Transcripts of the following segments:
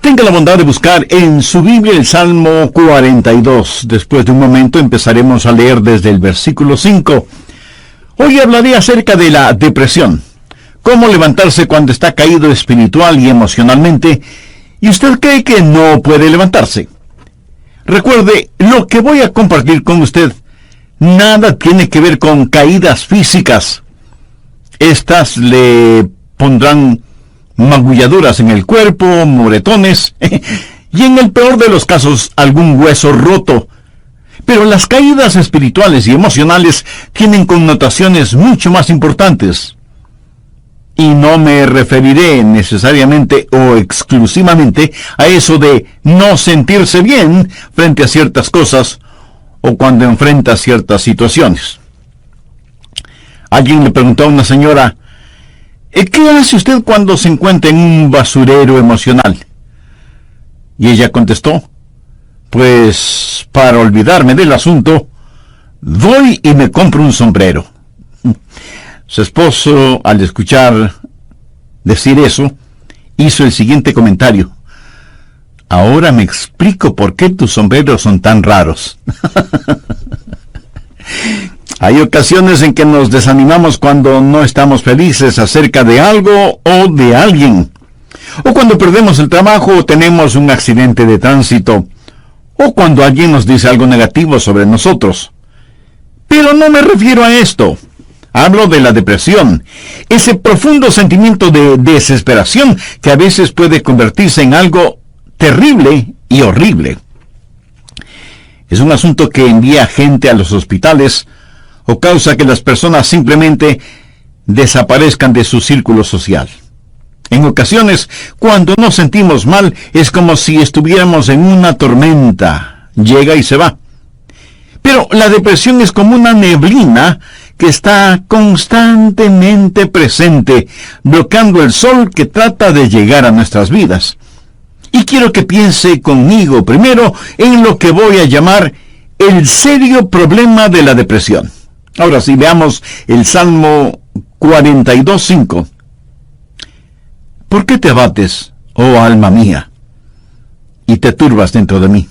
Tenga la bondad de buscar en su Biblia el Salmo 42. Después de un momento empezaremos a leer desde el versículo 5. Hoy hablaré acerca de la depresión. Cómo levantarse cuando está caído espiritual y emocionalmente, y usted cree que no puede levantarse. Recuerde, lo que voy a compartir con usted nada tiene que ver con caídas físicas. Estas le pondrán magulladuras en el cuerpo, moretones, y en el peor de los casos, algún hueso roto. Pero las caídas espirituales y emocionales tienen connotaciones mucho más importantes. Y no me referiré necesariamente o exclusivamente a eso de no sentirse bien frente a ciertas cosas o cuando enfrenta ciertas situaciones. Alguien le preguntó a una señora: ¿qué hace usted cuando se encuentra en un basurero emocional? Y ella contestó: pues para olvidarme del asunto, voy y me compro un sombrero. Su esposo, al escuchar decir eso, hizo el siguiente comentario: ahora me explico por qué tus sombreros son tan raros. Hay ocasiones en que nos desanimamos cuando no estamos felices acerca de algo o de alguien, o cuando perdemos el trabajo o tenemos un accidente de tránsito, o cuando alguien nos dice algo negativo sobre nosotros. Pero no me refiero a esto. Hablo de la depresión, ese profundo sentimiento de desesperación que a veces puede convertirse en algo terrible y horrible. Es un asunto que envía gente a los hospitales o causa que las personas simplemente desaparezcan de su círculo social. En ocasiones, cuando nos sentimos mal, es como si estuviéramos en una tormenta. Llega y se va. Pero la depresión es como una neblina que está constantemente presente, bloqueando el sol que trata de llegar a nuestras vidas. Y quiero que piense conmigo primero en lo que voy a llamar el serio problema de la depresión. Ahora sí, veamos el Salmo 42:5. ¿Por qué te abates, oh alma mía, y te turbas dentro de mí?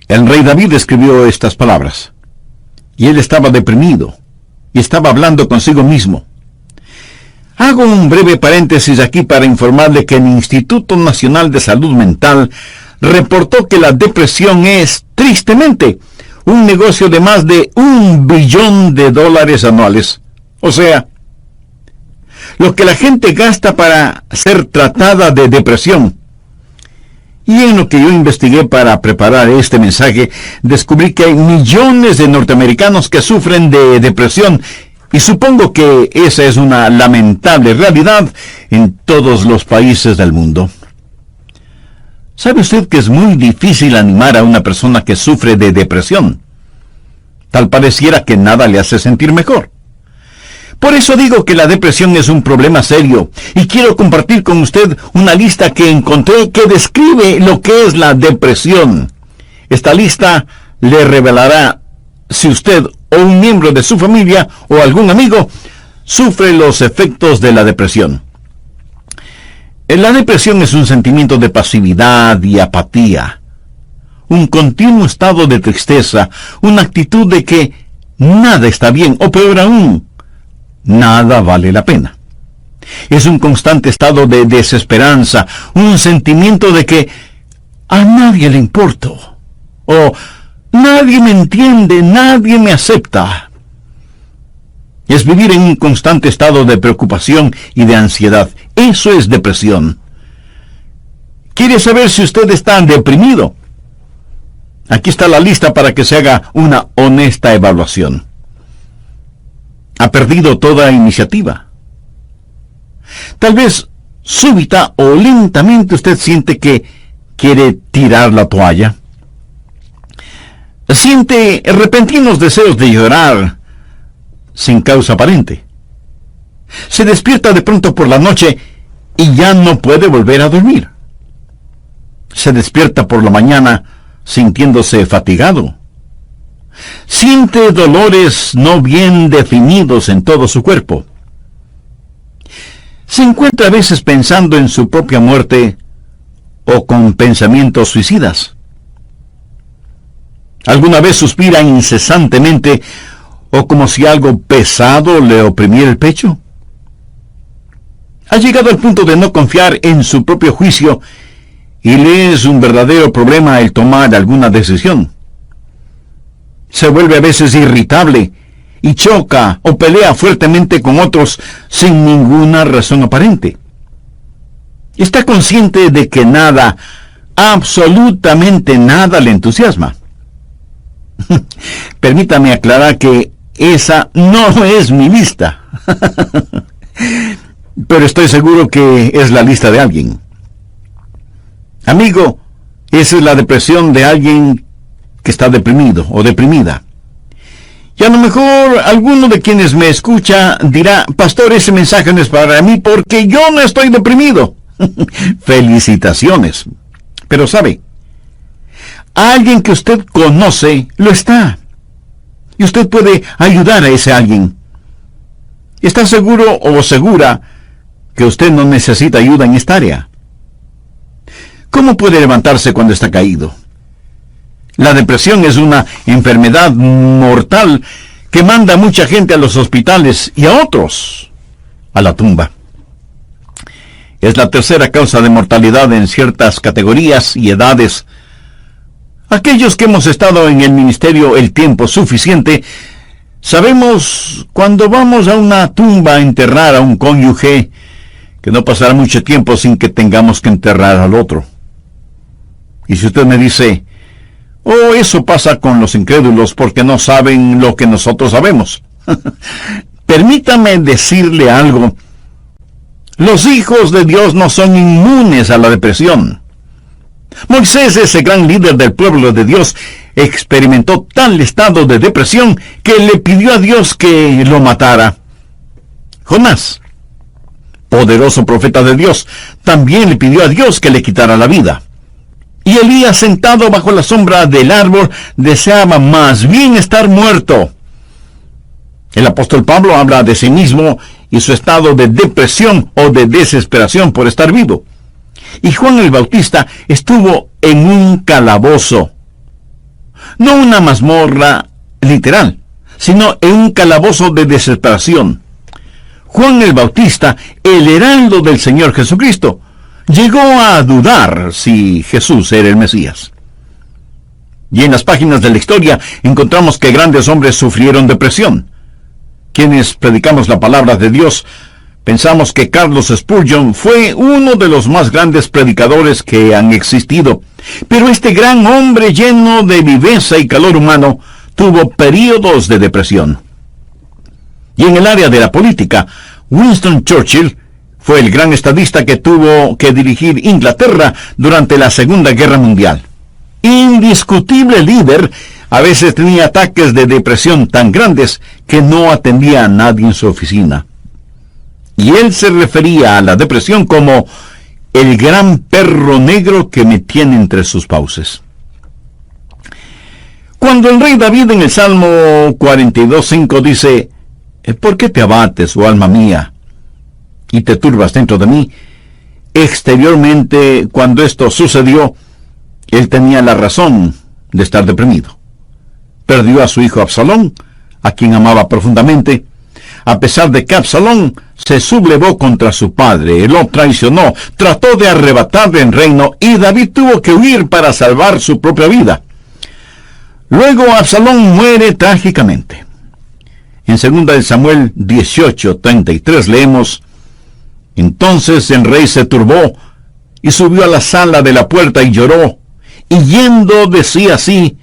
El rey David escribió estas palabras, y él estaba deprimido, y estaba hablando consigo mismo. Hago un breve paréntesis aquí para informarle que el Instituto Nacional de Salud Mental reportó que la depresión es, tristemente, un negocio de más de $1 billón anuales. O sea, lo que la gente gasta para ser tratada de depresión. Y en lo que yo investigué para preparar este mensaje, descubrí que hay millones de norteamericanos que sufren de depresión, y supongo que esa es una lamentable realidad en todos los países del mundo. ¿Sabe usted que es muy difícil animar a una persona que sufre de depresión? Tal pareciera que nada le hace sentir mejor. Por eso digo que la depresión es un problema serio, y quiero compartir con usted una lista que encontré que describe lo que es la depresión. Esta lista le revelará si usted o un miembro de su familia o algún amigo sufre los efectos de la depresión. La depresión es un sentimiento de pasividad y apatía, un continuo estado de tristeza, una actitud de que nada está bien, o peor aún, nada vale la pena. Es un constante estado de desesperanza, un sentimiento de que a nadie le importo, o nadie me entiende, nadie me acepta. Es vivir en un constante estado de preocupación y de ansiedad. Eso es depresión. ¿Quiere saber si usted está deprimido? Aquí está la lista para que se haga una honesta evaluación. ¿Ha perdido toda iniciativa? Tal vez súbita o lentamente usted siente que quiere tirar la toalla. Siente repentinos deseos de llorar sin causa aparente. Se despierta de pronto por la noche y ya no puede volver a dormir. Se despierta por la mañana sintiéndose fatigado. Siente dolores no bien definidos en todo su cuerpo. Se encuentra a veces pensando en su propia muerte o con pensamientos suicidas? ¿Alguna vez suspira incesantemente o como si algo pesado le oprimiera el pecho? ¿Ha llegado al punto de no confiar en su propio juicio y le es un verdadero problema el tomar alguna decisión? Se vuelve a veces irritable y choca o pelea fuertemente con otros sin ninguna razón aparente. Está consciente de que nada, absolutamente nada le entusiasma. Permítame aclarar que esa no es mi lista. Pero estoy seguro que es la lista de alguien. Amigo, esa es la depresión de alguien que está deprimido o deprimida. Y a lo mejor alguno de quienes me escucha dirá: pastor, ese mensaje no es para mí porque yo no estoy deprimido. Felicitaciones. Pero sabe, alguien que usted conoce lo está. Y usted puede ayudar a ese alguien. ¿Está seguro o segura que usted no necesita ayuda en esta área? ¿Cómo puede levantarse cuando está caído? La depresión es una enfermedad mortal que manda a mucha gente a los hospitales y a otros a la tumba. Es la tercera causa de mortalidad en ciertas categorías y edades. Aquellos que hemos estado en el ministerio el tiempo suficiente, sabemos cuando vamos a una tumba a enterrar a un cónyuge, que no pasará mucho tiempo sin que tengamos que enterrar al otro. Y si usted me dice: oh, eso pasa con los incrédulos porque no saben lo que nosotros sabemos. Permítame decirle algo. Los hijos de Dios no son inmunes a la depresión. Moisés, ese gran líder del pueblo de Dios, experimentó tal estado de depresión que le pidió a Dios que lo matara. Jonás, poderoso profeta de Dios, también le pidió a Dios que le quitara la vida. Y Elías, sentado bajo la sombra del árbol, deseaba más bien estar muerto. El apóstol Pablo habla de sí mismo y su estado de depresión o de desesperación por estar vivo. Y Juan el Bautista estuvo en un calabozo. No una mazmorra literal, sino en un calabozo de desesperación. Juan el Bautista, el heraldo del Señor Jesucristo, llegó a dudar si Jesús era el Mesías. Y en las páginas de la historia encontramos que grandes hombres sufrieron depresión. Quienes predicamos la palabra de Dios pensamos que Carlos Spurgeon fue uno de los más grandes predicadores que han existido. Pero este gran hombre lleno de viveza y calor humano tuvo períodos de depresión. Y en el área de la política, Winston Churchill fue el gran estadista que tuvo que dirigir Inglaterra durante la Segunda Guerra Mundial. Indiscutible líder, a veces tenía ataques de depresión tan grandes que no atendía a nadie en su oficina. Y él se refería a la depresión como el gran perro negro que me tiene entre sus fauces. Cuando el rey David en el Salmo 42:5 dice: ¿por qué te abates, oh alma mía, y te turbas dentro de mí? Exteriormente, cuando esto sucedió, él tenía la razón de estar deprimido. Perdió a su hijo Absalón, a quien amaba profundamente, a pesar de que Absalón se sublevó contra su padre, lo traicionó, trató de arrebatarle el reino, y David tuvo que huir para salvar su propia vida. Luego Absalón muere trágicamente. En 2 Samuel 18:33 leemos: entonces el rey se turbó y subió a la sala de la puerta y lloró, y yendo decía así: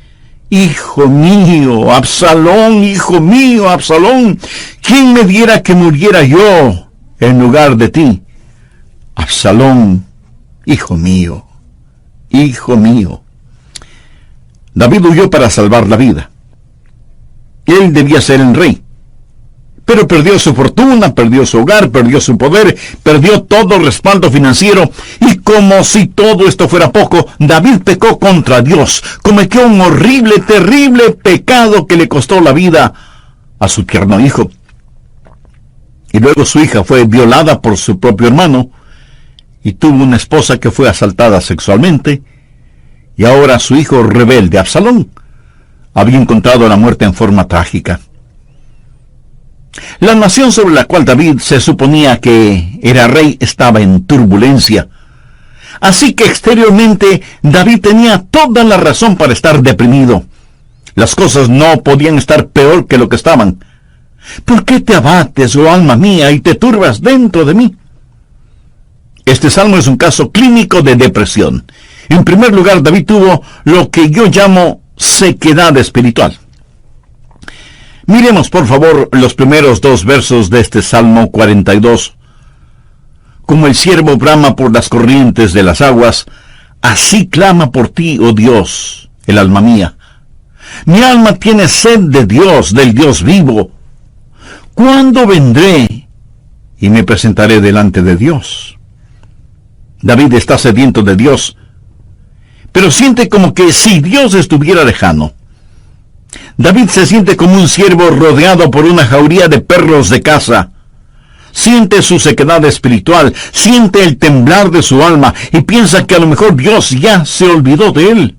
hijo mío, Absalón, hijo mío, Absalón, ¿quién me diera que muriera yo en lugar de ti? Absalón, hijo mío, hijo mío. David huyó para salvar la vida. Él debía ser el rey. Pero perdió su fortuna, perdió su hogar, perdió su poder, perdió todo respaldo financiero, y como si todo esto fuera poco, David pecó contra Dios, cometió un horrible, terrible pecado que le costó la vida a su tierno hijo. Y luego su hija fue violada por su propio hermano, y tuvo una esposa que fue asaltada sexualmente, y ahora su hijo rebelde, Absalón, había encontrado la muerte en forma trágica. La nación sobre la cual David se suponía que era rey estaba en turbulencia. Así que exteriormente David tenía toda la razón para estar deprimido. Las cosas no podían estar peor que lo que estaban. ¿Por qué te abates, oh alma mía, y te turbas dentro de mí? Este salmo es un caso clínico de depresión. En primer lugar, David tuvo lo que yo llamo sequedad espiritual. Miremos, por favor, los primeros 2 versos de este Salmo 42. Como el ciervo brama por las corrientes de las aguas, así clama por ti, oh Dios, el alma mía. Mi alma tiene sed de Dios, del Dios vivo. ¿Cuándo vendré y me presentaré delante de Dios? David está sediento de Dios, pero siente como que si Dios estuviera lejano. David se siente como un ciervo rodeado por una jauría de perros de caza. Siente su sequedad espiritual, siente el temblar de su alma y piensa que a lo mejor Dios ya se olvidó de él.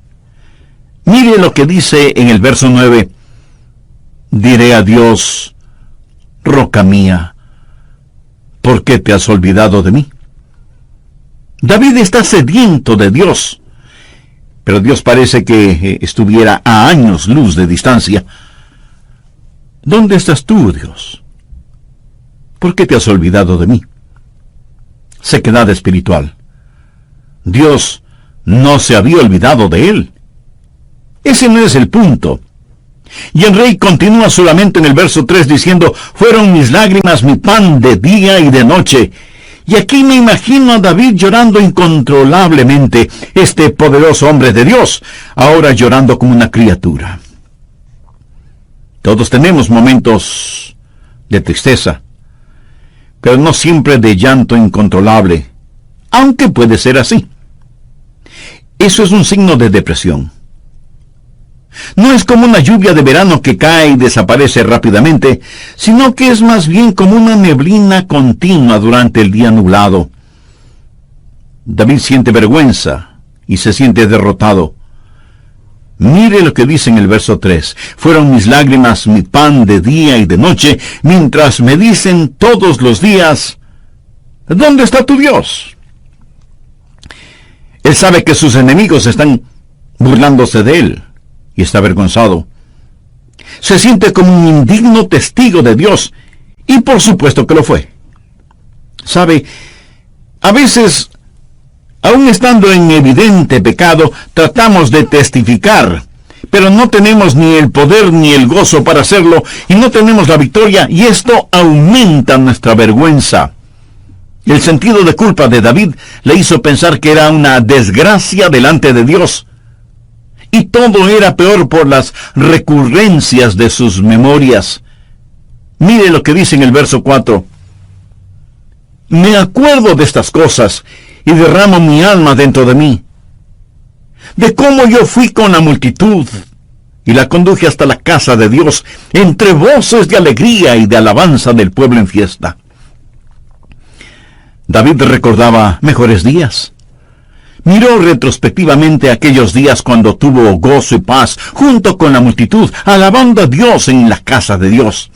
Mire lo que dice en el verso 9. Diré a Dios, roca mía, ¿por qué te has olvidado de mí? David está sediento de Dios, pero Dios parece que estuviera a años luz de distancia. ¿Dónde estás tú, Dios? ¿Por qué te has olvidado de mí? Sequedad espiritual. Dios no se había olvidado de él. Ese no es el punto. Y el rey continúa solamente en el verso 3 diciendo, fueron mis lágrimas mi pan de día y de noche. Y aquí me imagino a David llorando incontrolablemente, este poderoso hombre de Dios, ahora llorando como una criatura. Todos tenemos momentos de tristeza, pero no siempre de llanto incontrolable, aunque puede ser así. Eso es un signo de depresión. No es como una lluvia de verano que cae y desaparece rápidamente, sino que es más bien como una neblina continua durante el día nublado. David siente vergüenza y se siente derrotado. Mire lo que dice en el verso 3. Fueron mis lágrimas mi pan de día y de noche, mientras me dicen todos los días, ¿dónde está tu Dios? Él sabe que sus enemigos están burlándose de él y está avergonzado. Se siente como un indigno testigo de Dios, y por supuesto que lo fue. Sabe, a veces, aun estando en evidente pecado, tratamos de testificar, pero no tenemos ni el poder ni el gozo para hacerlo, y no tenemos la victoria, y esto aumenta nuestra vergüenza. El sentido de culpa de David le hizo pensar que era una desgracia delante de Dios, y todo era peor por las recurrencias de sus memorias. Mire lo que dice en el verso 4. Me acuerdo de estas cosas y derramo mi alma dentro de mí, de cómo yo fui con la multitud y la conduje hasta la casa de Dios, entre voces de alegría y de alabanza del pueblo en fiesta. David recordaba mejores días. Miró retrospectivamente aquellos días cuando tuvo gozo y paz junto con la multitud, alabando a Dios en la casa de Dios.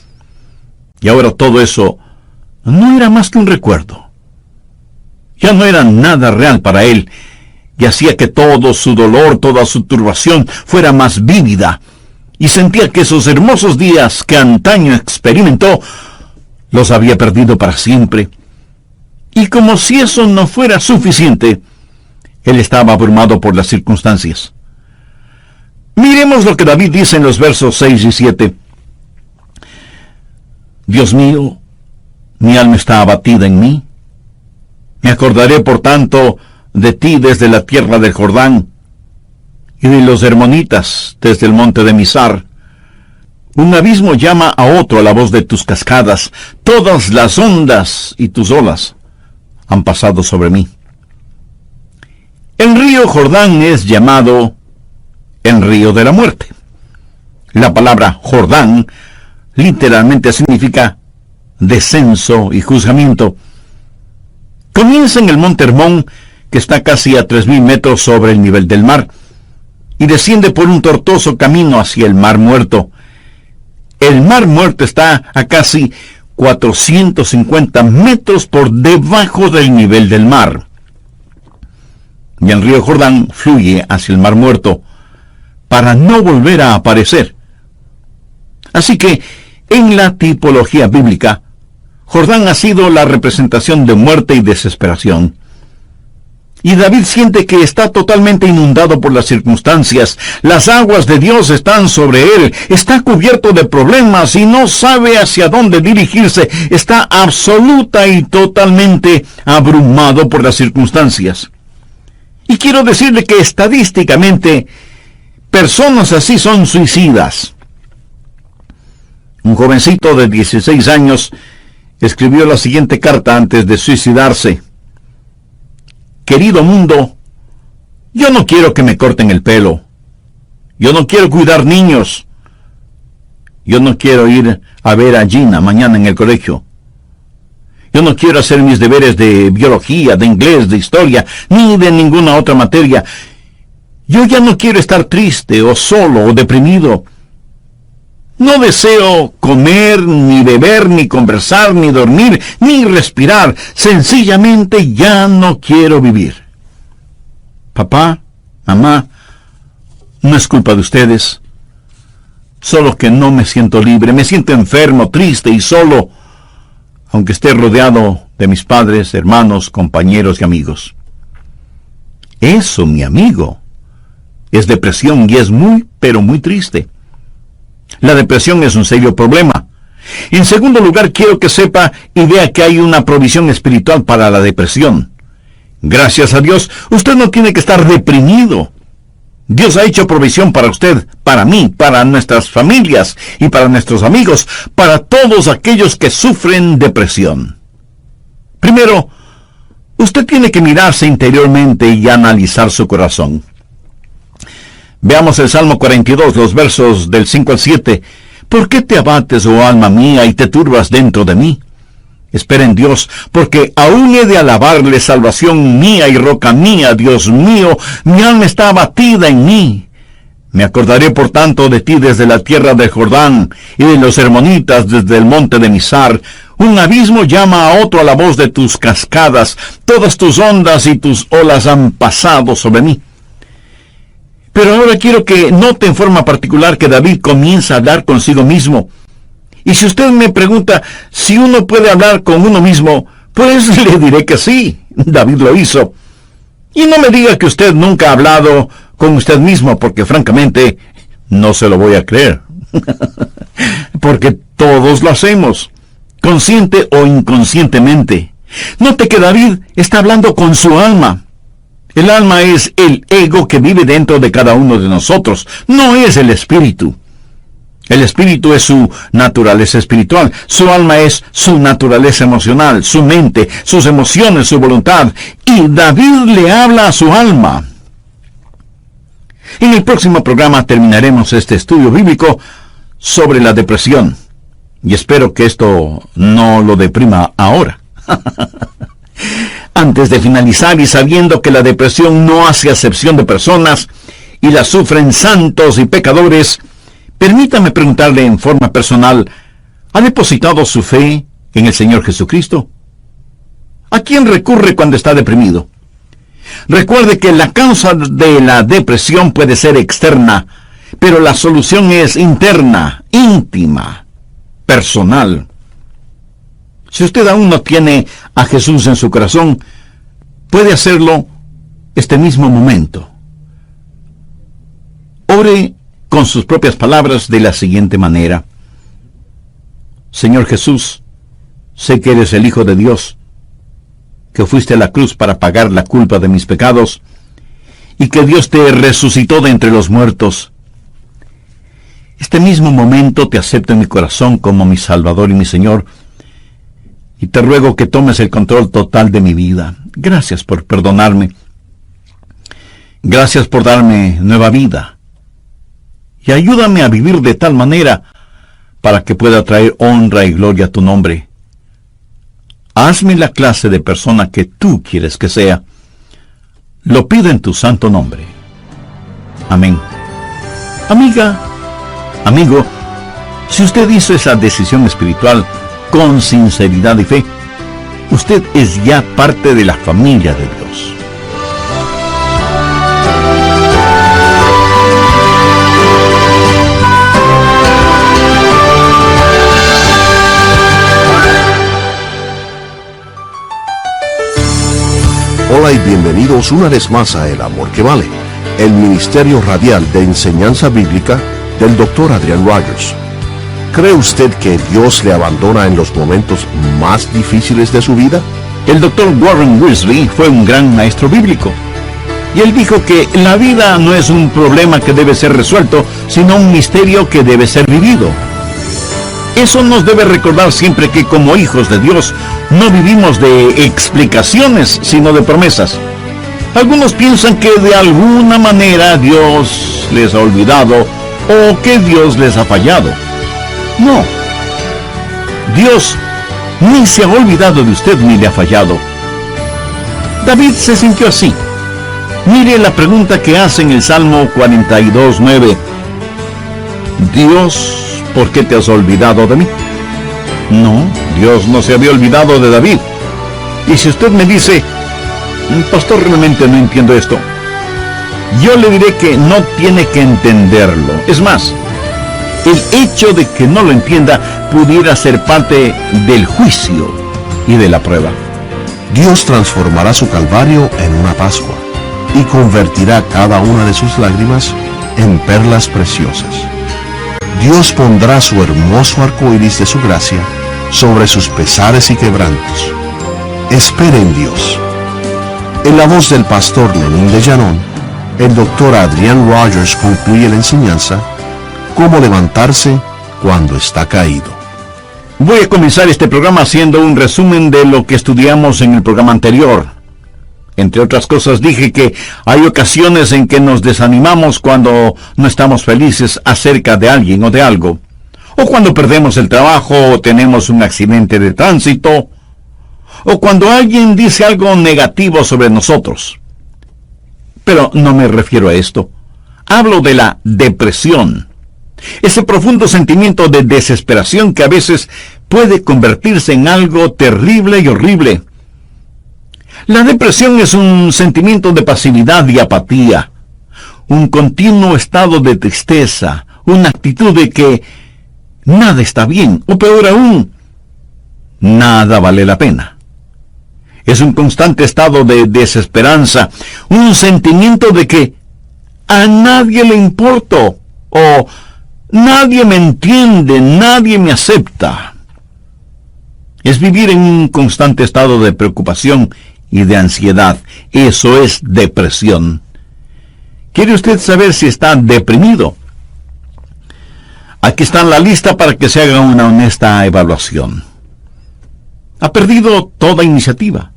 Y ahora todo eso no era más que un recuerdo. Ya no era nada real para él, y hacía que todo su dolor, toda su turbación fuera más vívida, y sentía que esos hermosos días que antaño experimentó, los había perdido para siempre. Y como si eso no fuera suficiente, él estaba abrumado por las circunstancias. Miremos lo que David dice en los versos 6 y 7. Dios mío, mi alma está abatida en mí. Me acordaré, por tanto, de ti desde la tierra del Jordán, y de los hermonitas desde el monte de Mizar. Un abismo llama a otro a la voz de tus cascadas. Todas las ondas y tus olas han pasado sobre mí. El río Jordán es llamado el río de la muerte. La palabra Jordán literalmente significa descenso y juzgamiento. Comienza en el monte Hermón, que está casi a 3.000 metros sobre el nivel del mar, y desciende por un tortuoso camino hacia el Mar Muerto. El Mar Muerto está a casi 450 metros por debajo del nivel del mar. Y el río Jordán fluye hacia el Mar Muerto para no volver a aparecer. Así que, en la tipología bíblica, Jordán ha sido la representación de muerte y desesperación. Y David siente que está totalmente inundado por las circunstancias. Las aguas de Dios están sobre él. Está cubierto de problemas y no sabe hacia dónde dirigirse. Está absoluta y totalmente abrumado por las circunstancias. Y quiero decirle que estadísticamente, personas así son suicidas. Un jovencito de 16 años escribió la siguiente carta antes de suicidarse. Querido mundo, yo no quiero que me corten el pelo. Yo no quiero cuidar niños. Yo no quiero ir a ver a Gina mañana en el colegio. Yo no quiero hacer mis deberes de biología, de inglés, de historia, ni de ninguna otra materia. Yo ya no quiero estar triste o solo o deprimido. No deseo comer, ni beber, ni conversar, ni dormir, ni respirar. Sencillamente ya no quiero vivir. Papá, mamá, no es culpa de ustedes. Solo que no me siento libre, me siento enfermo, triste y solo, aunque esté rodeado de mis padres, hermanos, compañeros y amigos. Eso, mi amigo, es depresión y es muy, pero muy triste. La depresión es un serio problema. En segundo lugar, quiero que sepa y vea que hay una provisión espiritual para la depresión. Gracias a Dios, usted no tiene que estar deprimido. Dios ha hecho provisión para usted, para mí, para nuestras familias y para nuestros amigos, para todos aquellos que sufren depresión. Primero, usted tiene que mirarse interiormente y analizar su corazón. Veamos el Salmo 42, los versos del 5 al 7. ¿Por qué te abates, oh alma mía, y te turbas dentro de mí? Espera en Dios, porque aún he de alabarle, salvación mía y roca mía, Dios mío, mi alma está abatida en mí. Me acordaré por tanto de ti desde la tierra del Jordán, y de los hermonitas desde el monte de Mizar. Un abismo llama a otro a la voz de tus cascadas, todas tus ondas y tus olas han pasado sobre mí. Pero ahora quiero que note en forma particular que David comienza a hablar consigo mismo. Y si usted me pregunta si uno puede hablar con uno mismo, pues le diré que sí, David lo hizo. Y no me diga que usted nunca ha hablado con usted mismo, porque francamente no se lo voy a creer. Porque todos lo hacemos, consciente o inconscientemente. Note que David está hablando con su alma. El alma es el ego que vive dentro de cada uno de nosotros, no es el espíritu. El espíritu es su naturaleza espiritual, su alma es su naturaleza emocional, su mente, sus emociones, su voluntad, y David le habla a su alma. En el próximo programa terminaremos este estudio bíblico sobre la depresión, y espero que esto no lo deprima ahora. Antes de finalizar y sabiendo que la depresión no hace acepción de personas y la sufren santos y pecadores, permítame preguntarle en forma personal, ¿ha depositado su fe en el Señor Jesucristo? ¿A quién recurre cuando está deprimido? Recuerde que la causa de la depresión puede ser externa, pero la solución es interna, íntima, personal. Si usted aún no tiene a Jesús en su corazón, puede hacerlo este mismo momento. Ore con sus propias palabras de la siguiente manera. Señor Jesús, sé que eres el Hijo de Dios, que fuiste a la cruz para pagar la culpa de mis pecados, y que Dios te resucitó de entre los muertos. Este mismo momento te acepto en mi corazón como mi Salvador y mi Señor, y te ruego que tomes el control total de mi vida. Gracias por perdonarme. Gracias por darme nueva vida. Y ayúdame a vivir de tal manera para que pueda traer honra y gloria a tu nombre. Hazme la clase de persona que tú quieres que sea. Lo pido en tu santo nombre. Amén. Amiga, amigo, si usted hizo esa decisión espiritual con sinceridad y fe, usted es ya parte de la familia de Dios. Hola y bienvenidos una vez más a El Amor que Vale, el ministerio radial de enseñanza bíblica del Dr. Adrian Rogers. ¿Cree usted que Dios le abandona en los momentos más difíciles de su vida? El Dr. Warren Wiersbe fue un gran maestro bíblico. Y él dijo que la vida no es un problema que debe ser resuelto, sino un misterio que debe ser vivido. Eso nos debe recordar siempre que como hijos de Dios no vivimos de explicaciones, sino de promesas. Algunos piensan que de alguna manera Dios les ha olvidado o que Dios les ha fallado. No. Dios ni se ha olvidado de usted ni le ha fallado. David se sintió así. Mire la pregunta que hace en el Salmo 42:9. Dios, ¿por qué te has olvidado de mí? No, Dios no se había olvidado de David. Y si usted me dice, pastor, realmente no entiendo esto, yo le diré que no tiene que entenderlo. Es más, el hecho de que no lo entienda pudiera ser parte del juicio y de la prueba. Dios transformará su calvario en una Pascua y convertirá cada una de sus lágrimas en perlas preciosas. Dios pondrá su hermoso arco iris de su gracia sobre sus pesares y quebrantos. Espere en Dios. En la voz del pastor Lenín de Llanón, el Dr. Adrian Rogers concluye la enseñanza: cómo levantarse cuando está caído. Voy a comenzar este programa haciendo un resumen de lo que estudiamos en el programa anterior. Entre otras cosas, dije que hay ocasiones en que nos desanimamos cuando no estamos felices acerca de alguien o de algo, o cuando perdemos el trabajo o tenemos un accidente de tránsito, o cuando alguien dice algo negativo sobre nosotros. Pero no me refiero a esto. Hablo de la depresión, ese profundo sentimiento de desesperación que a veces puede convertirse en algo terrible y horrible. La depresión es un sentimiento de pasividad y apatía, un continuo estado de tristeza, una actitud de que nada está bien, o peor aún, nada vale la pena. Es un constante estado de desesperanza, un sentimiento de que a nadie le importo, o nadie me entiende, nadie me acepta. Es vivir en un constante estado de preocupación y de ansiedad. Eso es depresión. ¿Quiere usted saber si está deprimido? Aquí está la lista para que se haga una honesta evaluación. Ha perdido toda iniciativa.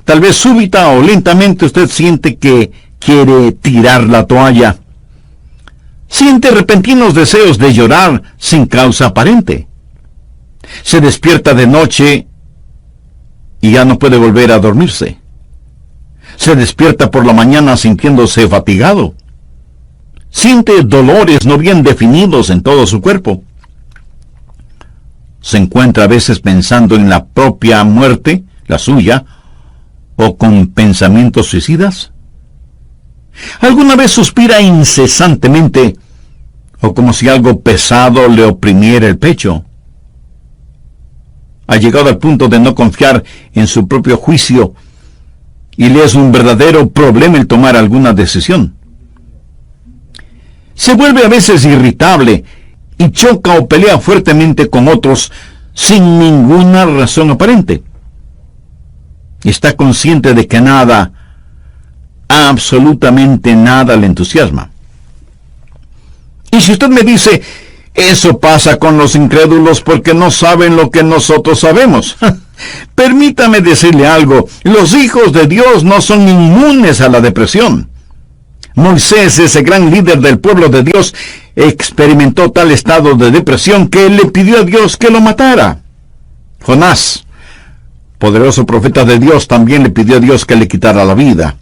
Tal vez súbita o lentamente usted siente que quiere tirar la toalla. Siente repentinos deseos de llorar sin causa aparente. Se despierta de noche y ya no puede volver a dormirse. Se despierta por la mañana sintiéndose fatigado. Siente dolores no bien definidos en todo su cuerpo. Se encuentra a veces pensando en la propia muerte, la suya, o con pensamientos suicidas. ¿Alguna vez suspira incesantemente o como si algo pesado le oprimiera el pecho? Ha llegado al punto de no confiar en su propio juicio y le es un verdadero problema el tomar alguna decisión. Se vuelve a veces irritable y choca o pelea fuertemente con otros sin ninguna razón aparente. Está consciente de que nada, absolutamente nada le entusiasma. Y si usted me dice, eso pasa con los incrédulos porque no saben lo que nosotros sabemos. Permítame decirle algo, los hijos de Dios no son inmunes a la depresión. Moisés, ese gran líder del pueblo de Dios, experimentó tal estado de depresión que le pidió a Dios que lo matara. Jonás, poderoso profeta de Dios, también le pidió a Dios que le quitara la vida.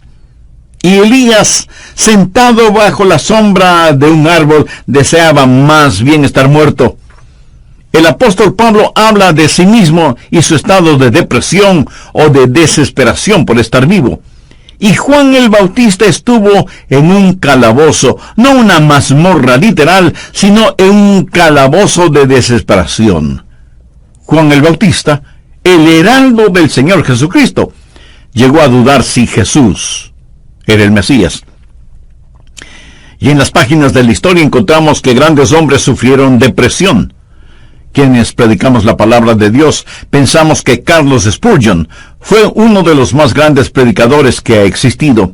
Y Elías, sentado bajo la sombra de un árbol, deseaba más bien estar muerto. El apóstol Pablo habla de sí mismo y su estado de depresión o de desesperación por estar vivo. Y Juan el Bautista estuvo en un calabozo, no una mazmorra literal, sino en un calabozo de desesperación. Juan el Bautista, el heraldo del Señor Jesucristo, llegó a dudar si Jesús era el Mesías. Y en las páginas de la historia encontramos que grandes hombres sufrieron depresión. Quienes predicamos la palabra de Dios pensamos que Carlos Spurgeon fue uno de los más grandes predicadores que ha existido.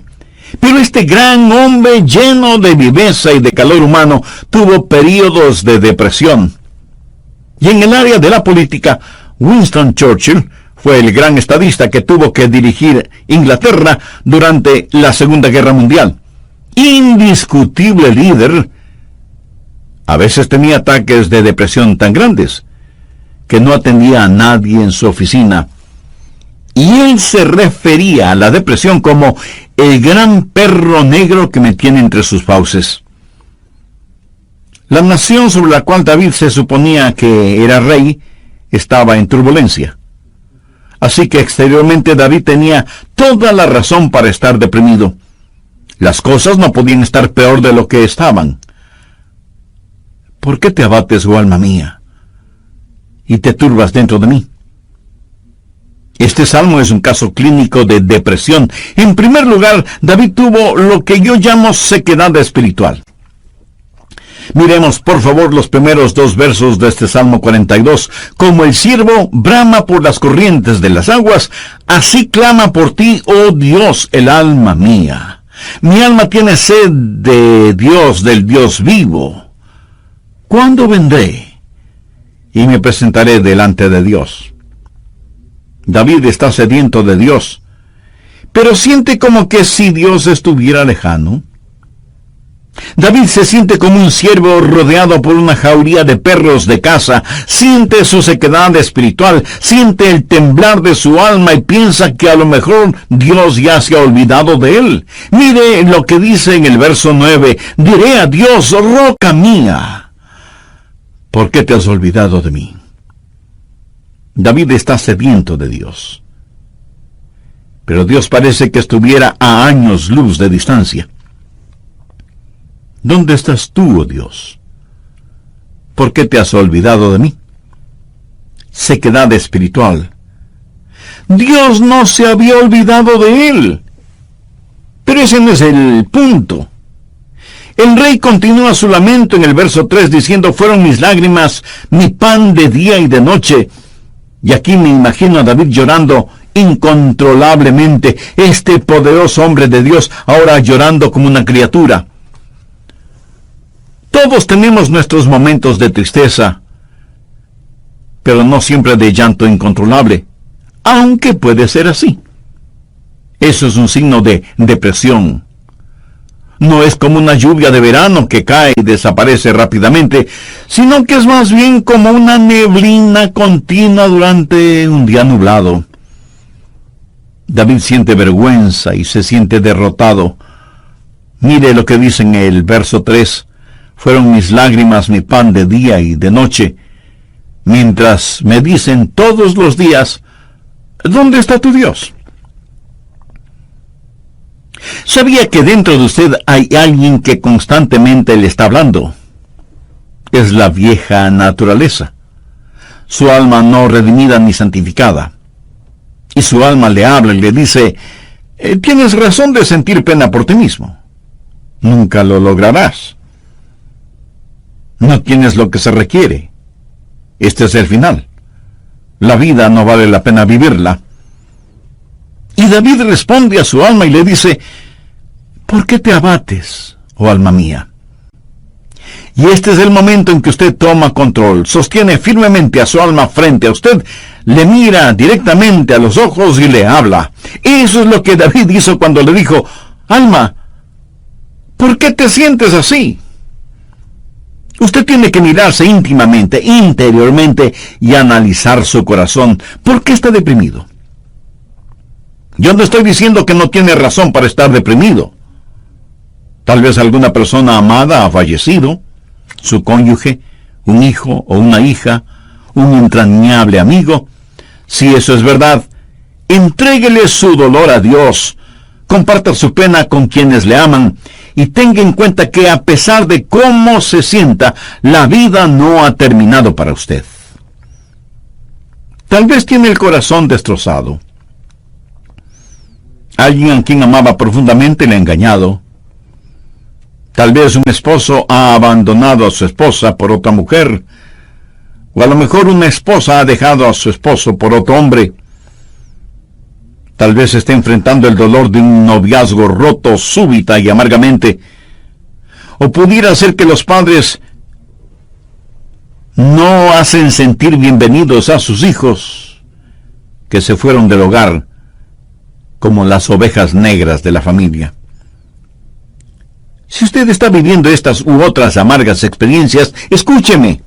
Pero este gran hombre lleno de viveza y de calor humano tuvo períodos de depresión. Y en el área de la política, Winston Churchill fue el gran estadista que tuvo que dirigir Inglaterra durante la Segunda Guerra Mundial. Indiscutible líder. A veces tenía ataques de depresión tan grandes que no atendía a nadie en su oficina. Y él se refería a la depresión como el gran perro negro que me tiene entre sus fauces. La nación sobre la cual David se suponía que era rey estaba en turbulencia. Así que exteriormente David tenía toda la razón para estar deprimido. Las cosas no podían estar peor de lo que estaban. ¿Por qué te abates, oh alma mía, y te turbas dentro de mí? Este salmo es un caso clínico de depresión. En primer lugar, David tuvo lo que yo llamo sequedad espiritual. Miremos, por favor, los primeros 2 versos de este Salmo 42. Como el ciervo brama por las corrientes de las aguas, así clama por ti, oh Dios, el alma mía. Mi alma tiene sed de Dios, del Dios vivo. ¿Cuándo vendré y me presentaré delante de Dios? David está sediento de Dios, pero siente como que si Dios estuviera lejano. David se siente como un ciervo rodeado por una jauría de perros de caza, siente su sequedad espiritual, siente el temblar de su alma y piensa que a lo mejor Dios ya se ha olvidado de él. Mire lo que dice en el verso 9, diré a Dios, roca mía, ¿por qué te has olvidado de mí? David está sediento de Dios, pero Dios parece que estuviera a años luz de distancia. ¿Dónde estás tú, oh Dios? ¿Por qué te has olvidado de mí? Sequedad espiritual. Dios no se había olvidado de él. Pero ese no es el punto. El rey continúa su lamento en el verso 3 diciendo, fueron mis lágrimas, mi pan de día y de noche. Y aquí me imagino a David llorando incontrolablemente, este poderoso hombre de Dios ahora llorando como una criatura. Todos tenemos nuestros momentos de tristeza, pero no siempre de llanto incontrolable, aunque puede ser así. Eso es un signo de depresión. No es como una lluvia de verano que cae y desaparece rápidamente, sino que es más bien como una neblina continua durante un día nublado. David siente vergüenza y se siente derrotado. Mire lo que dice en el verso 3. Fueron mis lágrimas mi pan de día y de noche, mientras me dicen todos los días, ¿dónde está tu Dios? ¿Sabía que dentro de usted hay alguien que constantemente le está hablando? Es la vieja naturaleza, su alma no redimida ni santificada. Y su alma le habla y le dice, tienes razón de sentir pena por ti mismo. Nunca lo lograrás. No tienes lo que se requiere. Este es el final. La vida no vale la pena vivirla. Y David responde a su alma y le dice, ¿por qué te abates, oh alma mía? Y este es el momento en que usted toma control, sostiene firmemente a su alma frente a usted, le mira directamente a los ojos y le habla. Eso es lo que David hizo cuando le dijo, alma, ¿por qué te sientes así? Usted tiene que mirarse íntimamente, interiormente, y analizar su corazón. ¿Por qué está deprimido? Yo no estoy diciendo que no tiene razón para estar deprimido. Tal vez alguna persona amada ha fallecido, su cónyuge, un hijo o una hija, un entrañable amigo. Si eso es verdad, entréguele su dolor a Dios, comparta su pena con quienes le aman y tenga en cuenta que a pesar de cómo se sienta, la vida no ha terminado para usted. Tal vez tiene el corazón destrozado. Alguien a quien amaba profundamente le ha engañado. Tal vez un esposo ha abandonado a su esposa por otra mujer, o a lo mejor una esposa ha dejado a su esposo por otro hombre. Tal vez esté enfrentando el dolor de un noviazgo roto súbita y amargamente. O pudiera ser que los padres no hacen sentir bienvenidos a sus hijos, que se fueron del hogar como las ovejas negras de la familia. Si usted está viviendo estas u otras amargas experiencias, escúcheme.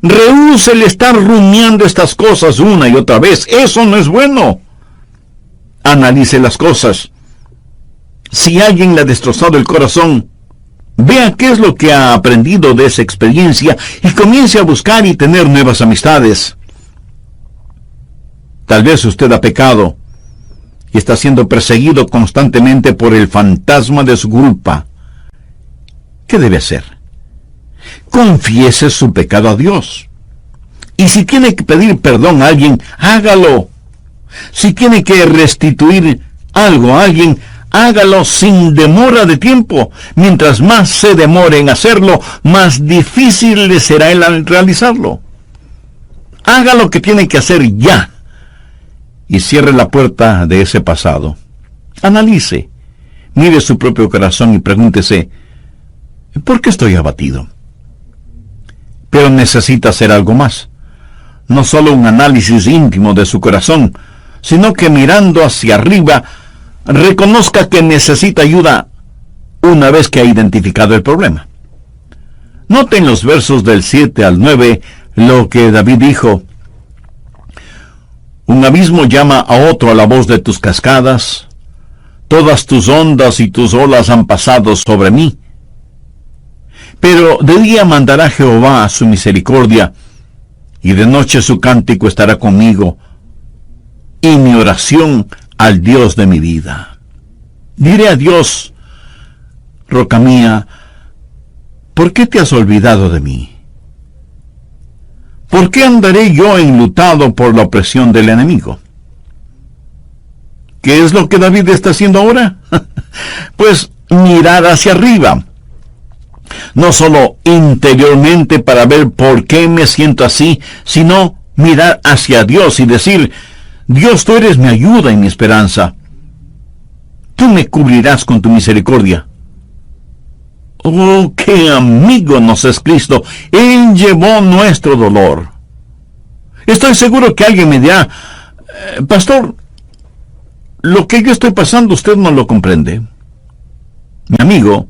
Rehúse el estar rumiando estas cosas una y otra vez. Eso no es bueno. Analice las cosas. Si alguien le ha destrozado el corazón, vea qué es lo que ha aprendido de esa experiencia y comience a buscar y tener nuevas amistades. Tal vez usted ha pecado y está siendo perseguido constantemente por el fantasma de su culpa. ¿Qué debe hacer? Confiese su pecado a Dios. Y si tiene que pedir perdón a alguien, hágalo. Si tiene que restituir algo a alguien, hágalo sin demora de tiempo. Mientras más se demore en hacerlo, más difícil le será el realizarlo. Haga lo que tiene que hacer ya. Y cierre la puerta de ese pasado. Analice, mire su propio corazón y pregúntese, ¿por qué estoy abatido? Pero necesita hacer algo más. No solo un análisis íntimo de su corazón, sino que mirando hacia arriba, reconozca que necesita ayuda una vez que ha identificado el problema. Noten los versos del 7 al 9 lo que David dijo. Un abismo llama a otro a la voz de tus cascadas. Todas tus ondas y tus olas han pasado sobre mí. Pero de día mandará Jehová su misericordia, y de noche su cántico estará conmigo, y mi oración al Dios de mi vida. Diré a Dios, roca mía, ¿por qué te has olvidado de mí? ¿Por qué andaré yo enlutado por la opresión del enemigo? ¿Qué es lo que David está haciendo ahora? Pues mirar hacia arriba. No solo interiormente para ver por qué me siento así, sino mirar hacia Dios y decir, Dios, tú eres mi ayuda y mi esperanza. Tú me cubrirás con tu misericordia. Oh, qué amigo nos es Cristo. Él llevó nuestro dolor. Estoy seguro que alguien me dirá, pastor, lo que yo estoy pasando usted no lo comprende. Mi amigo,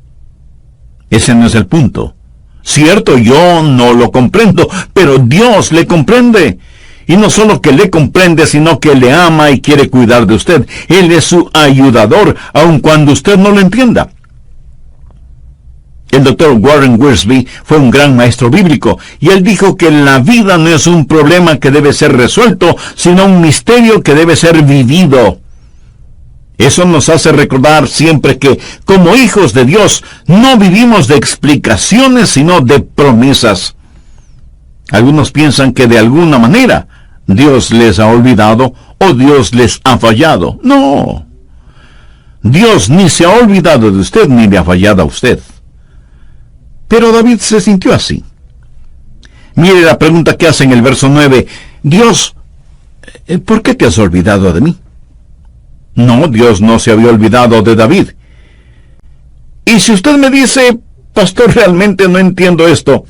ese no es el punto. Cierto, yo no lo comprendo, pero Dios le comprende. Y no solo que le comprende, sino que le ama y quiere cuidar de usted. Él es su ayudador, aun cuando usted no lo entienda. El doctor Warren Wiersbe fue un gran maestro bíblico, y él dijo que la vida no es un problema que debe ser resuelto, sino un misterio que debe ser vivido. Eso nos hace recordar siempre que, como hijos de Dios, no vivimos de explicaciones, sino de promesas. Algunos piensan que de alguna manera Dios les ha olvidado o Dios les ha fallado. No. Dios ni se ha olvidado de usted ni le ha fallado a usted. Pero David se sintió así. Mire la pregunta que hace en el verso 9. Dios, ¿por qué te has olvidado de mí? No, Dios no se había olvidado de David. Y si usted me dice, pastor, realmente no entiendo esto,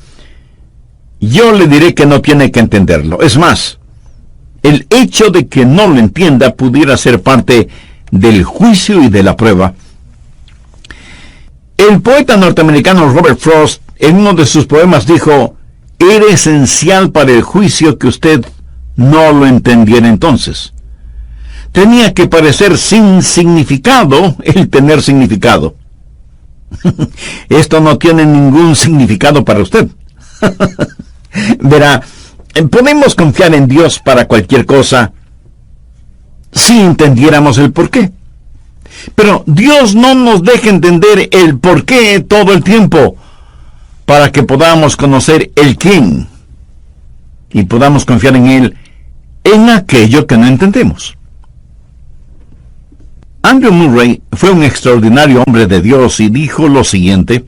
yo le diré que no tiene que entenderlo. Es más, el hecho de que no lo entienda pudiera ser parte del juicio y de la prueba. El poeta norteamericano Robert Frost, en uno de sus poemas, dijo, era esencial para el juicio que usted no lo entendiera entonces. Tenía que parecer sin significado el tener significado. Esto no tiene ningún significado para usted. Verá, podemos confiar en Dios para cualquier cosa si entendiéramos el porqué. Pero Dios no nos deja entender el porqué todo el tiempo, para que podamos conocer el quién y podamos confiar en Él en aquello que no entendemos. Andrew Murray fue un extraordinario hombre de Dios y dijo lo siguiente: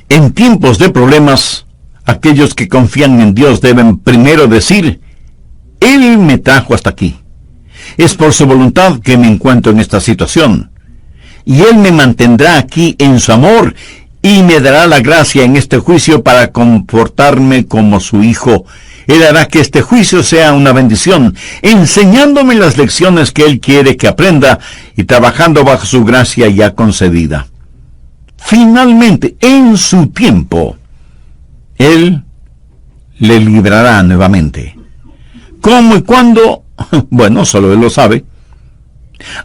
en tiempos de problemas, aquellos que confían en Dios deben primero decir: Él me trajo hasta aquí. Es por su voluntad que me encuentro en esta situación. Y Él me mantendrá aquí en su amor y me dará la gracia en este juicio para comportarme como su hijo. Él hará que este juicio sea una bendición, enseñándome las lecciones que Él quiere que aprenda y trabajando bajo su gracia ya concedida. Finalmente, en su tiempo, Él le librará nuevamente. ¿Cómo y cuándo? Bueno, solo Él lo sabe.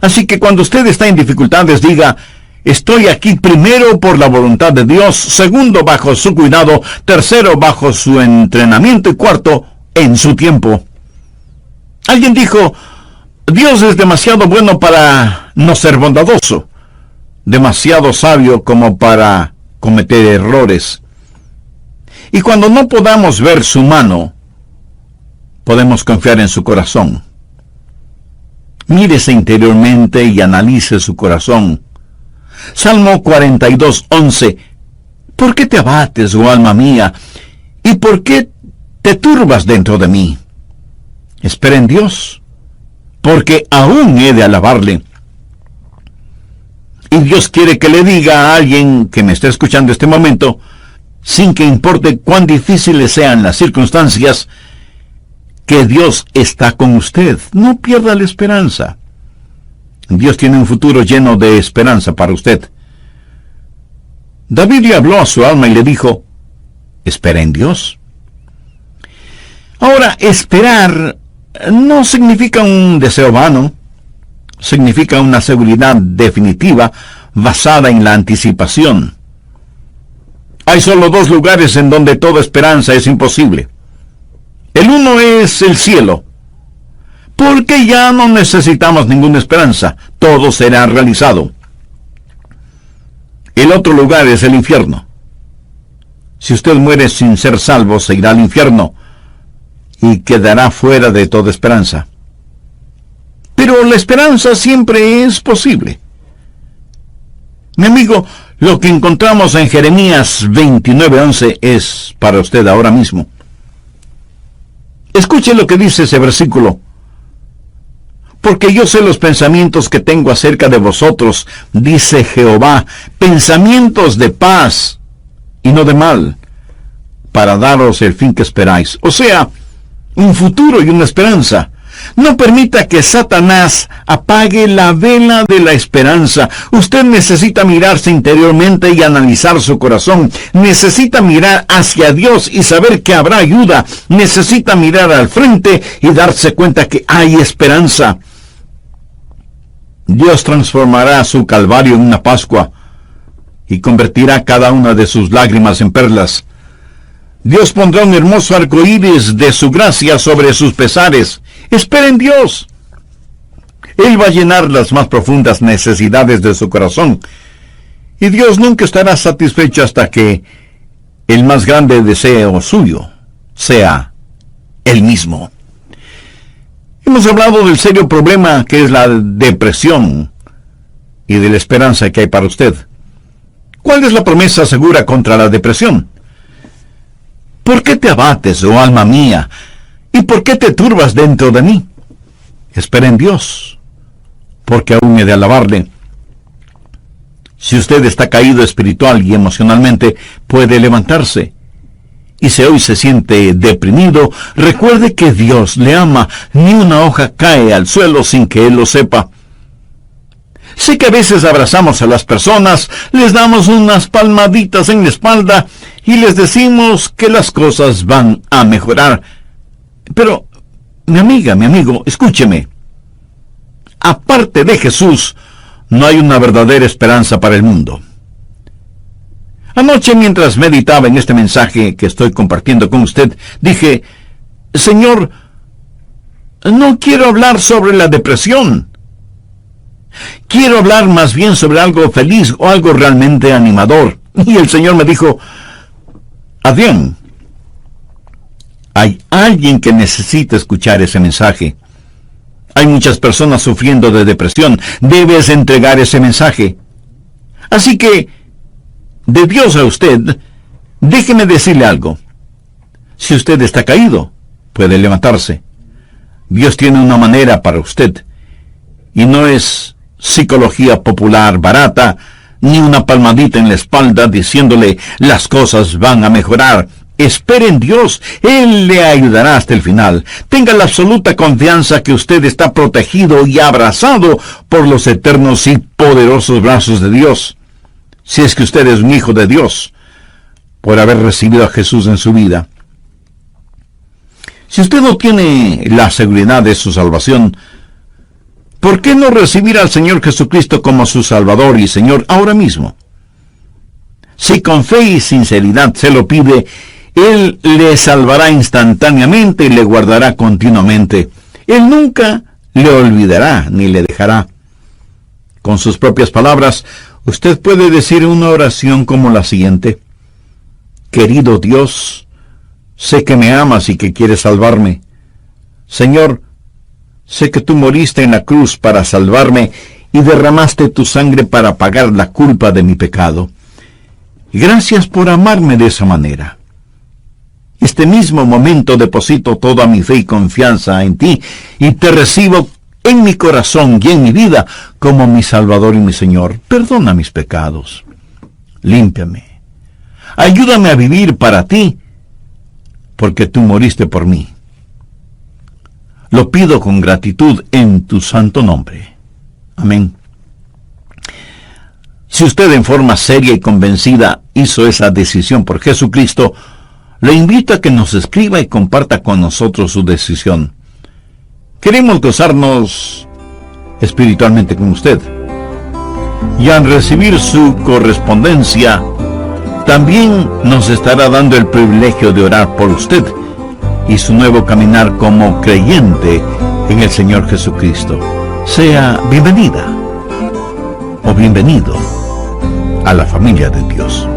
Así que cuando usted está en dificultades, diga: estoy aquí primero por la voluntad de Dios, segundo bajo su cuidado, tercero bajo su entrenamiento y cuarto en su tiempo. Alguien dijo: Dios es demasiado bueno para no ser bondadoso, demasiado sabio como para cometer errores. Y cuando no podamos ver su mano, podemos confiar en su corazón. Mírese interiormente y analice su corazón. Salmo 42:11. ¿Por qué te abates, oh alma mía? ¿Y por qué te turbas dentro de mí? Espera en Dios, porque aún he de alabarle. Y Dios quiere que le diga a alguien que me esté escuchando este momento, sin que importe cuán difíciles sean las circunstancias, que Dios está con usted. No pierda la esperanza. Dios tiene un futuro lleno de esperanza para usted. David le habló a su alma y le dijo: espera en Dios. Ahora, esperar no significa un deseo vano. Significa una seguridad definitiva basada en la anticipación. Hay solo dos lugares en donde toda esperanza es imposible. El uno es el cielo, porque ya no necesitamos ninguna esperanza, todo será realizado. El otro lugar es el infierno. Si usted muere sin ser salvo, se irá al infierno y quedará fuera de toda esperanza. Pero la esperanza siempre es posible. Mi amigo, lo que encontramos en Jeremías 29:11 es para usted ahora mismo. Escuche lo que dice ese versículo. Porque yo sé los pensamientos que tengo acerca de vosotros, dice Jehová, pensamientos de paz y no de mal, para daros el fin que esperáis. O sea, un futuro y una esperanza. No permita que Satanás apague la vela de la esperanza. Usted necesita mirarse interiormente y analizar su corazón. Necesita mirar hacia Dios y saber que habrá ayuda. Necesita mirar al frente y darse cuenta que hay esperanza. Dios transformará su calvario en una Pascua y convertirá cada una de sus lágrimas en perlas. Dios pondrá un hermoso arco iris de su gracia sobre sus pesares. Espera en Dios. Él va a llenar las más profundas necesidades de su corazón. Y Dios nunca estará satisfecho hasta que el más grande deseo suyo sea Él mismo. Hemos hablado del serio problema que es la depresión y de la esperanza que hay para usted. ¿Cuál es la promesa segura contra la depresión? ¿Por qué te abates, oh alma mía? ¿Y por qué te turbas dentro de mí? Espera en Dios, porque aún he de alabarle. Si usted está caído espiritual y emocionalmente, puede levantarse. Y si hoy se siente deprimido, recuerde que Dios le ama. Ni una hoja cae al suelo sin que Él lo sepa. Sé que a veces abrazamos a las personas, les damos unas palmaditas en la espalda y les decimos que las cosas van a mejorar. Pero, mi amiga, mi amigo, escúcheme. aparte de Jesús, no hay una verdadera esperanza para el mundo. Anoche, mientras meditaba en este mensaje que estoy compartiendo con usted, dije, Señor, no quiero hablar sobre la depresión. Quiero hablar más bien sobre algo feliz o algo realmente animador. Y el Señor me dijo, Adrián, hay alguien que necesita escuchar ese mensaje. Hay muchas personas sufriendo de depresión. Debes entregar ese mensaje. Así que, de Dios a usted, déjeme decirle algo. Si usted está caído, puede levantarse. Dios tiene una manera para usted. Y no es psicología popular barata, ni una palmadita en la espalda diciéndole las cosas van a mejorar. Espere en Dios, Él le ayudará hasta el final. Tenga la absoluta confianza que usted está protegido y abrazado por los eternos y poderosos brazos de Dios. Si es que usted es un hijo de Dios, por haber recibido a Jesús en su vida. Si usted no tiene la seguridad de su salvación, ¿por qué no recibir al Señor Jesucristo como su Salvador y Señor ahora mismo? Si con fe y sinceridad se lo pide, Él le salvará instantáneamente y le guardará continuamente. Él nunca le olvidará ni le dejará. Con sus propias palabras, usted puede decir una oración como la siguiente. Querido Dios, sé que me amas y que quieres salvarme. Señor, sé que tú moriste en la cruz para salvarme y derramaste tu sangre para pagar la culpa de mi pecado. Gracias por amarme de esa manera. Este mismo momento deposito toda mi fe y confianza en ti y te recibo en mi corazón y en mi vida como mi Salvador y mi Señor. Perdona mis pecados. Límpiame. Ayúdame a vivir para ti, porque tú moriste por mí. Lo pido con gratitud en tu santo nombre. Amén. Si usted en forma seria y convencida hizo esa decisión por Jesucristo, le invito a que nos escriba y comparta con nosotros su decisión. Queremos gozarnos espiritualmente con usted. Y al recibir su correspondencia, también nos estará dando el privilegio de orar por usted y su nuevo caminar como creyente en el Señor Jesucristo. Sea bienvenida o bienvenido a la familia de Dios.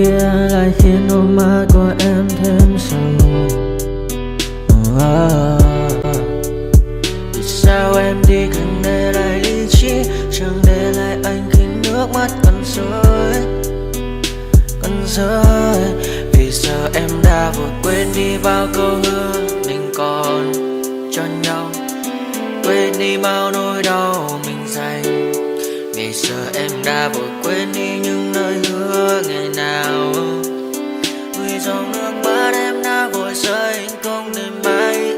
kia lại khiến đôi mắt của em thêm sầu. Vì sao em đi không để lại lý trí, chẳng để lại anh khi nước mắt cần rơi, cần rơi. Vì giờ em đã vội quên đi bao câu hứa mình còn cho nhau, quên đi bao nỗi đau mình dành. Vì giờ em đã vội quên đi những lời hứa ngày nào. Vì dòng nước mắt em đã vội rơi, anh không thể mãi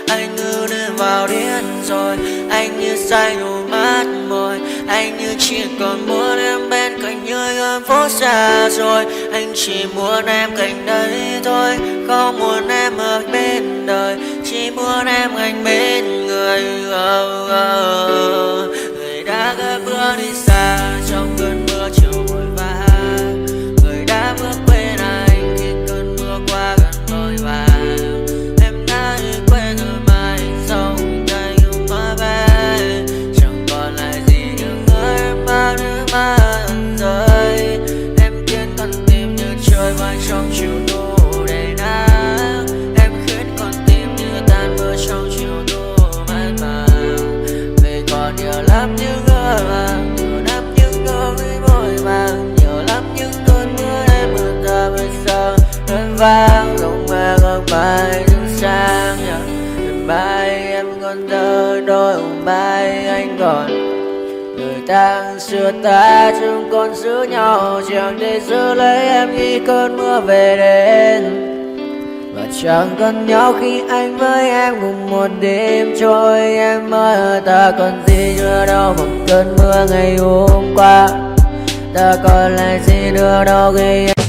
anh như đêm vào điên rồi. Anh như say đôi mắt môi, anh như chỉ còn muốn em bên cạnh như ở phố xa rồi. Anh chỉ muốn em cạnh đấy thôi, không muốn em ở bên đời, chỉ muốn em anh bên người. Người đã gỡ bước đi xa trong cơn mưa chiều vội vã, người đã bước bên anh khi cơn mưa qua gần vội vã. Em đã quên rồi mai sau đây không nói về, chẳng còn lại gì những người em mang nước mắt rơi. Em khiến con tim như trôi vai trong chiều thu đầy nắng, em khiến con tim như tan vỡ trong chiều thu mát màng. Vì còn nhiều lắm những người vàng, nhiều lắm những nỗi vội vàng, nhiều lắm những cơn mưa em mượn ra bây giờ đơn vang. Không mơ không bay những sáng đêm mai em còn thơ đôi hôm mai anh còn. Người ta xưa ta chúng còn giữ nhau, chẳng thể giữ lấy em khi cơn mưa về đến. Và chẳng cần nhau khi anh với em cùng một đêm trôi. Em ơi ta còn gì nữa đâu một cơn mưa ngày hôm qua, ta còn lại gì nữa đâu khi em